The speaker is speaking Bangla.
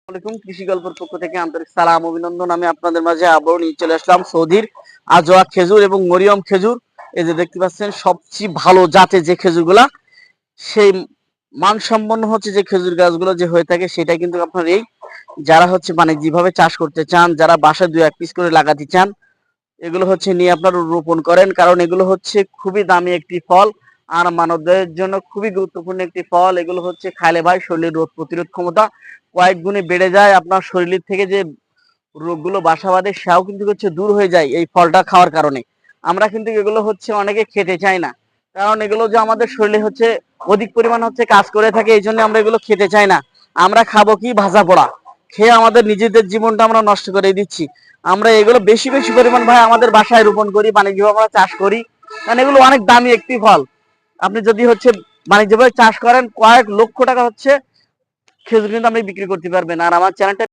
কৃষি গল্পের পক্ষ থেকে আন্তরিক সালাম অভিনন্দন। আমি আপনাদের মাঝে আবারও নিয়ে চলে আসলাম সৌদির আজোয়া খেজুর এবং মরিয়ম খেজুর। এই যে দেখতে পাচ্ছেন সবচেয়ে ভালো জাতের যে খেজুরগুলা, সেই মানসম্পন্ন হচ্ছে যে খেজুর গাছগুলো যে হয়ে থাকে সেটা কিন্তু আপনার এই যারা হচ্ছে বাণিজ্যিকভাবে চাষ করতে চান, যারা বাসায় 2-1 পিস করে লাগাতে চান, এগুলো হচ্ছে নিয়ে আপনার রোপণ করেন। কারণ এগুলো হচ্ছে খুবই দামি একটি ফল আর মানবদের জন্য খুবই গুরুত্বপূর্ণ একটি ফল। এগুলো হচ্ছে খাইলে ভাই শরীরের রোগ প্রতিরোধ ক্ষমতা কয়েক গুণে বেড়ে যায়। আপনার শরীর থেকে যে রোগগুলো বাসা বাঁধে সেও কিন্তু হচ্ছে দূর হয়ে যায় এই ফলটা খাওয়ার কারণে। আমরা কিন্তু এগুলো হচ্ছে অনেকে খেতে চাই না, কারণ এগুলো যে আমাদের শরীরে হচ্ছে অধিক পরিমাণ হচ্ছে কাজ করে থাকে, এই জন্য আমরা এগুলো খেতে চাই না। আমরা খাবো কি ভাজা পোড়া খেয়ে আমাদের নিজেদের জীবনটা আমরা নষ্ট করে দিচ্ছি। আমরা এগুলো বেশি বেশি পরিমাণ ভাই আমাদের বাসায় রোপণ করি, বাণিজ্যিকভাবে আমরা চাষ করি, কারণ এগুলো অনেক দামি একটি ফল। আপনি যদি হচ্ছে বাণিজ্যিকভাবে চাষ করেন কয়েক লক্ষ টাকা হচ্ছে খেজুর কিন্তু আপনি বিক্রি করতে পারবেন। আর আমার চ্যানেলটা